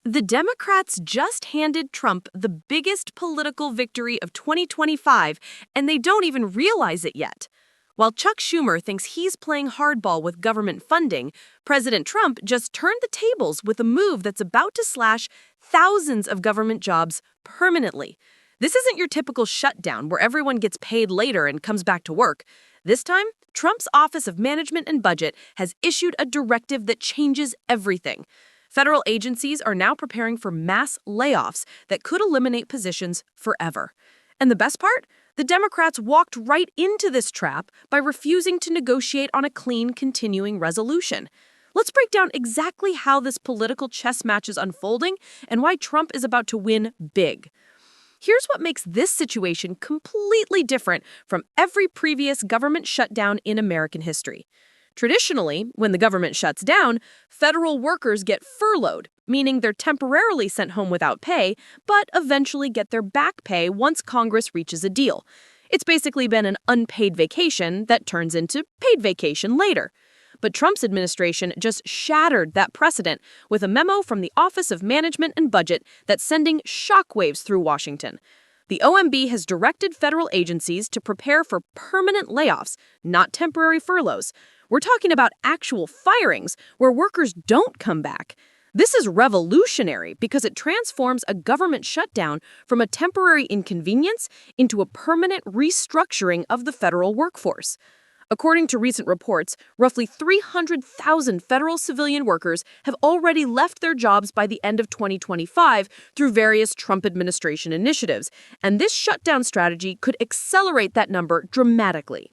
The Democrats just handed Trump the biggest political victory of 2025, and they don't even realize it yet. While Chuck Schumer thinks he's playing hardball with government funding, President Trump just turned the tables with a move that's about to slash thousands of government jobs permanently. This isn't your typical shutdown where everyone gets paid later and comes back to work. This time, Trump's Office of Management and Budget has issued a directive that changes everything. Federal agencies are now preparing for mass layoffs that could eliminate positions forever. And the best part? The Democrats walked right into this trap by refusing to negotiate on a clean, continuing resolution. Let's break down exactly how this political chess match is unfolding and why Trump is about to win big. Here's what makes this situation completely different from every previous government shutdown in American history. Traditionally, when the government shuts down, federal workers get furloughed, meaning they're temporarily sent home without pay, but eventually get their back pay once Congress reaches a deal. It's basically been an unpaid vacation that turns into paid vacation later. But Trump's administration just shattered that precedent with a memo from the Office of Management and Budget that's sending shockwaves through Washington. The OMB has directed federal agencies to prepare for permanent layoffs, not temporary furloughs. We're talking about actual firings where workers don't come back. This is revolutionary because it transforms a government shutdown from a temporary inconvenience into a permanent restructuring of the federal workforce. According to recent reports, roughly 300,000 federal civilian workers have already left their jobs by the end of 2025 through various Trump administration initiatives, and this shutdown strategy could accelerate that number dramatically.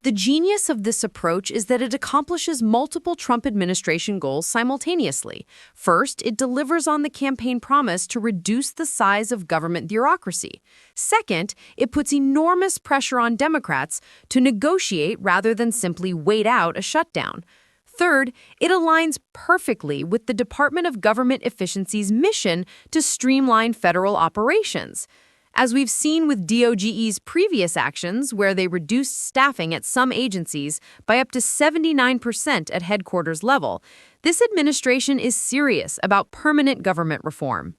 The genius of this approach is that it accomplishes multiple Trump administration goals simultaneously. First, it delivers on the campaign promise to reduce the size of government bureaucracy. Second, it puts enormous pressure on Democrats to negotiate rather than simply wait out a shutdown. Third, it aligns perfectly with the Department of Government Efficiency's mission to streamline federal operations. As we've seen with DOGE's previous actions, where they reduced staffing at some agencies by up to 79% at headquarters level, this administration is serious about permanent government reform.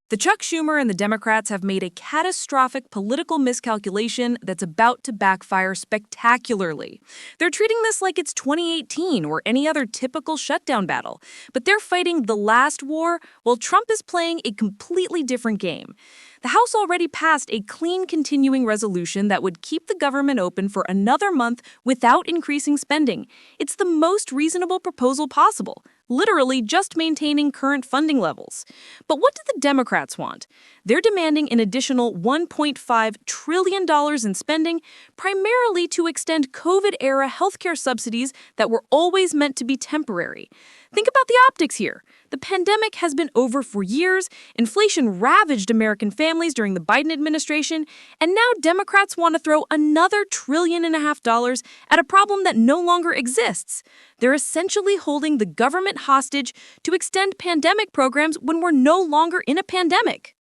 The Chuck Schumer and the Democrats have made a catastrophic political miscalculation that's about to backfire spectacularly. They're treating this like it's 2018 or any other typical shutdown battle, but they're fighting the last war while Trump is playing a completely different game. The House already passed a clean continuing resolution that would keep the government open for another month without increasing spending. It's the most reasonable proposal possible, literally just maintaining current funding levels. But what do the Democrats want? They're demanding an additional $1.5 trillion in spending, primarily to extend COVID-era healthcare subsidies that were always meant to be temporary. Think about the optics here. The pandemic has been over for years, inflation ravaged American families during the Biden administration, and now Democrats want to throw another $1.5 trillion at a problem that no longer exists. They're essentially holding the government hostage to extend pandemic programs when we're no longer in a pandemic.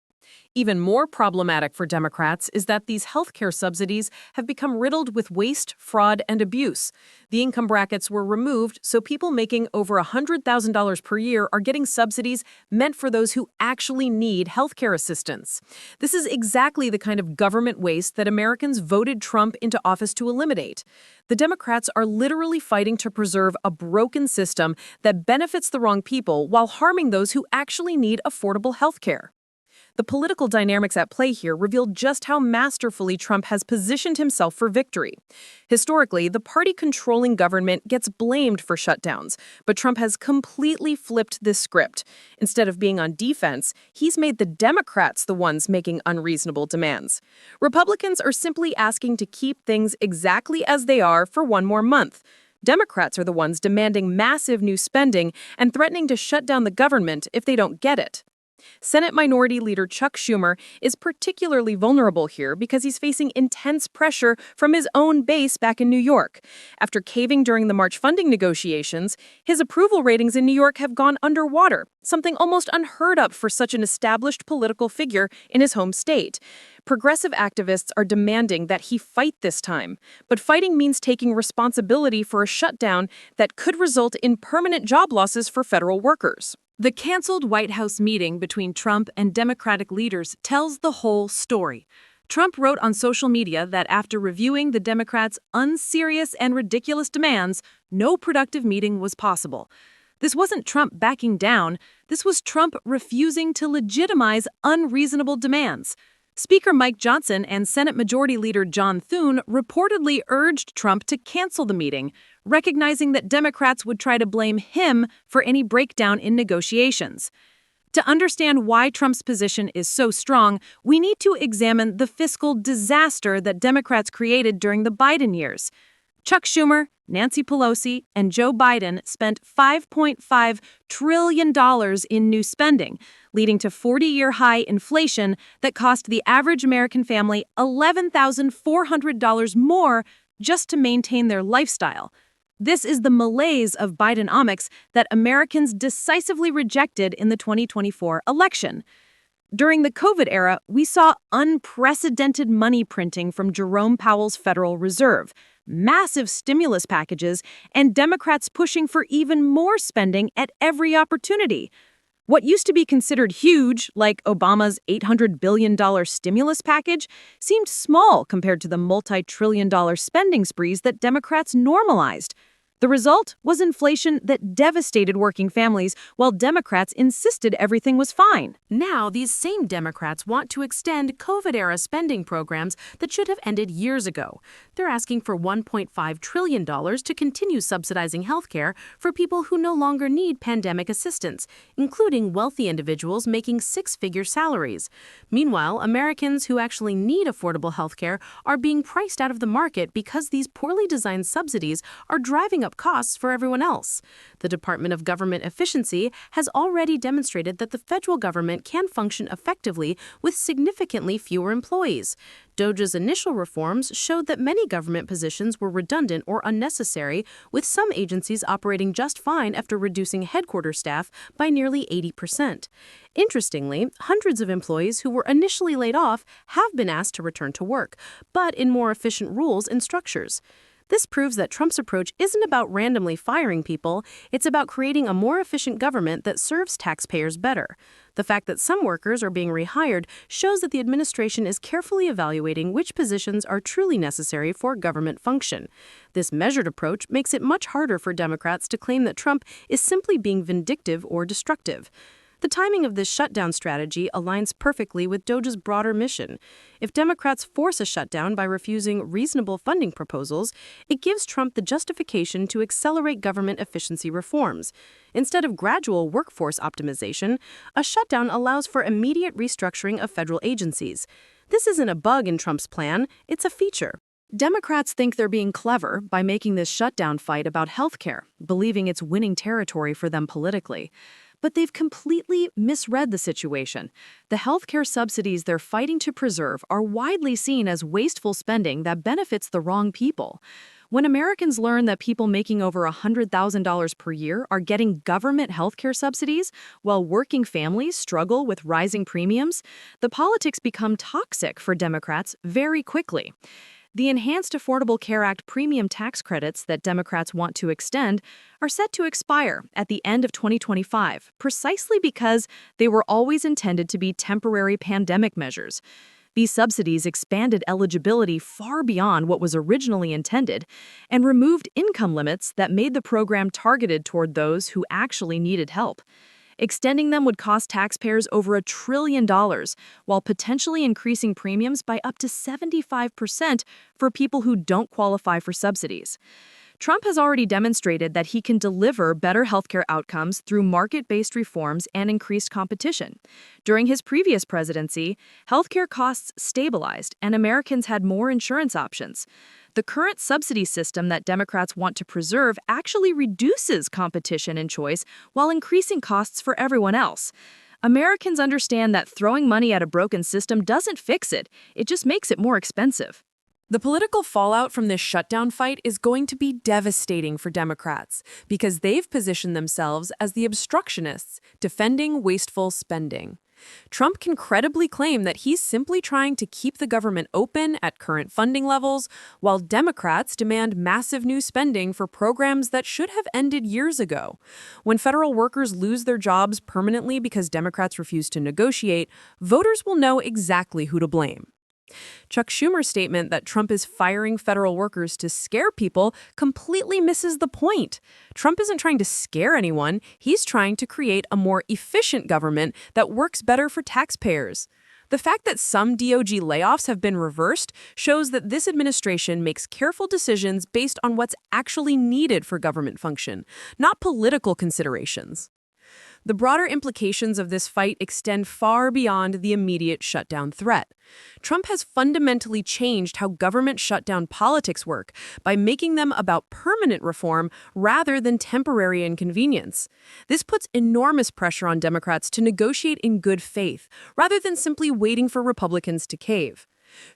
Even more problematic for Democrats is that these healthcare subsidies have become riddled with waste, fraud, and abuse. The income brackets were removed, so people making over $100,000 per year are getting subsidies meant for those who actually need healthcare assistance. This is exactly the kind of government waste that Americans voted Trump into office to eliminate. The Democrats are literally fighting to preserve a broken system that benefits the wrong people while harming those who actually need affordable healthcare. The political dynamics at play here reveal just how masterfully Trump has positioned himself for victory. Historically, the party controlling government gets blamed for shutdowns, but Trump has completely flipped this script. Instead of being on defense, he's made the Democrats the ones making unreasonable demands. Republicans are simply asking to keep things exactly as they are for one more month. Democrats are the ones demanding massive new spending and threatening to shut down the government if they don't get it. Senate Minority Leader Chuck Schumer is particularly vulnerable here because he's facing intense pressure from his own base back in New York. After caving during the March funding negotiations, his approval ratings in New York have gone underwater, something almost unheard of for such an established political figure in his home state. Progressive activists are demanding that he fight this time, but fighting means taking responsibility for a shutdown that could result in permanent job losses for federal workers. The canceled White House meeting between Trump and Democratic leaders tells the whole story. Trump wrote on social media that after reviewing the Democrats' unserious and ridiculous demands, no productive meeting was possible. This wasn't Trump backing down, this was Trump refusing to legitimize unreasonable demands. Speaker Mike Johnson and Senate Majority Leader John Thune reportedly urged Trump to cancel the meeting, recognizing that Democrats would try to blame him for any breakdown in negotiations. To understand why Trump's position is so strong, we need to examine the fiscal disaster that Democrats created during the Biden years. Chuck Schumer, Nancy Pelosi, and Joe Biden spent $5.5 trillion in new spending, leading to 40-year high inflation that cost the average American family $11,400 more just to maintain their lifestyle. This is the malaise of Bidenomics that Americans decisively rejected in the 2024 election. During the COVID era, we saw unprecedented money printing from Jerome Powell's Federal Reserve, massive stimulus packages, and Democrats pushing for even more spending at every opportunity. What used to be considered huge, like Obama's $800 billion stimulus package, seemed small compared to the multi-trillion-dollar spending sprees that Democrats normalized. The result was inflation that devastated working families, while Democrats insisted everything was fine. Now, these same Democrats want to extend COVID-era spending programs that should have ended years ago. They're asking for $1.5 trillion to continue subsidizing healthcare for people who no longer need pandemic assistance, including wealthy individuals making six-figure salaries. Meanwhile, Americans who actually need affordable healthcare are being priced out of the market because these poorly designed subsidies are driving up costs for everyone else. The Department of Government Efficiency has already demonstrated that the federal government can function effectively with significantly fewer employees. DOGE's initial reforms showed that many government positions were redundant or unnecessary, with some agencies operating just fine after reducing headquarters staff by nearly 80%. Interestingly, hundreds of employees who were initially laid off have been asked to return to work, but in more efficient rules and structures. This proves that Trump's approach isn't about randomly firing people, it's about creating a more efficient government that serves taxpayers better. The fact that some workers are being rehired shows that the administration is carefully evaluating which positions are truly necessary for government function. This measured approach makes it much harder for Democrats to claim that Trump is simply being vindictive or destructive. The timing of this shutdown strategy aligns perfectly with DOGE's broader mission. If Democrats force a shutdown by refusing reasonable funding proposals, it gives Trump the justification to accelerate government efficiency reforms. Instead of gradual workforce optimization, a shutdown allows for immediate restructuring of federal agencies. This isn't a bug in Trump's plan, it's a feature. Democrats think they're being clever by making this shutdown fight about healthcare, believing it's winning territory for them politically. But they've completely misread the situation. The healthcare subsidies they're fighting to preserve are widely seen as wasteful spending that benefits the wrong people. When Americans learn that people making over $100,000 per year are getting government healthcare subsidies, while working families struggle with rising premiums, the politics become toxic for Democrats very quickly. The Enhanced Affordable Care Act premium tax credits that Democrats want to extend are set to expire at the end of 2025, precisely because they were always intended to be temporary pandemic measures. These subsidies expanded eligibility far beyond what was originally intended and removed income limits that made the program targeted toward those who actually needed help. Extending them would cost taxpayers over $1 trillion, while potentially increasing premiums by up to 75% for people who don't qualify for subsidies. Trump has already demonstrated that he can deliver better healthcare outcomes through market-based reforms and increased competition. During his previous presidency, healthcare costs stabilized and Americans had more insurance options. The current subsidy system that Democrats want to preserve actually reduces competition and choice while increasing costs for everyone else. Americans understand that throwing money at a broken system doesn't fix it, it just makes it more expensive. The political fallout from this shutdown fight is going to be devastating for Democrats because they've positioned themselves as the obstructionists defending wasteful spending. Trump can credibly claim that he's simply trying to keep the government open at current funding levels, while Democrats demand massive new spending for programs that should have ended years ago. When federal workers lose their jobs permanently because Democrats refuse to negotiate, voters will know exactly who to blame. Chuck Schumer's statement that Trump is firing federal workers to scare people completely misses the point. Trump isn't trying to scare anyone. He's trying to create a more efficient government that works better for taxpayers. The fact that some DOGE layoffs have been reversed shows that this administration makes careful decisions based on what's actually needed for government function, not political considerations. The broader implications of this fight extend far beyond the immediate shutdown threat. Trump has fundamentally changed how government shutdown politics work by making them about permanent reform rather than temporary inconvenience. This puts enormous pressure on Democrats to negotiate in good faith, rather than simply waiting for Republicans to cave.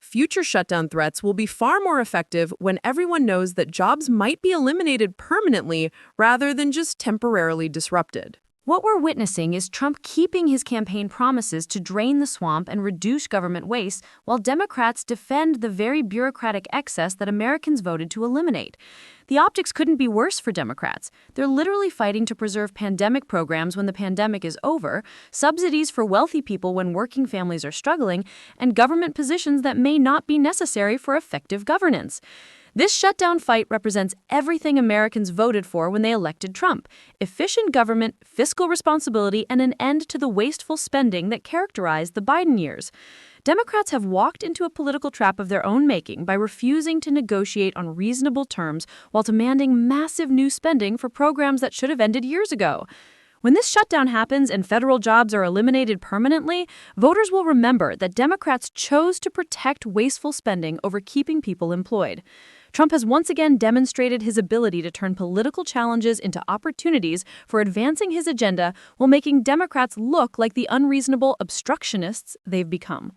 Future shutdown threats will be far more effective when everyone knows that jobs might be eliminated permanently rather than just temporarily disrupted. What we're witnessing is Trump keeping his campaign promises to drain the swamp and reduce government waste, while Democrats defend the very bureaucratic excess that Americans voted to eliminate. The optics couldn't be worse for Democrats. They're literally fighting to preserve pandemic programs when the pandemic is over, subsidies for wealthy people when working families are struggling, and government positions that may not be necessary for effective governance. This shutdown fight represents everything Americans voted for when they elected Trump: efficient government, fiscal responsibility, and an end to the wasteful spending that characterized the Biden years. Democrats have walked into a political trap of their own making by refusing to negotiate on reasonable terms while demanding massive new spending for programs that should have ended years ago. When this shutdown happens and federal jobs are eliminated permanently, voters will remember that Democrats chose to protect wasteful spending over keeping people employed. Trump has once again demonstrated his ability to turn political challenges into opportunities for advancing his agenda while making Democrats look like the unreasonable obstructionists they've become.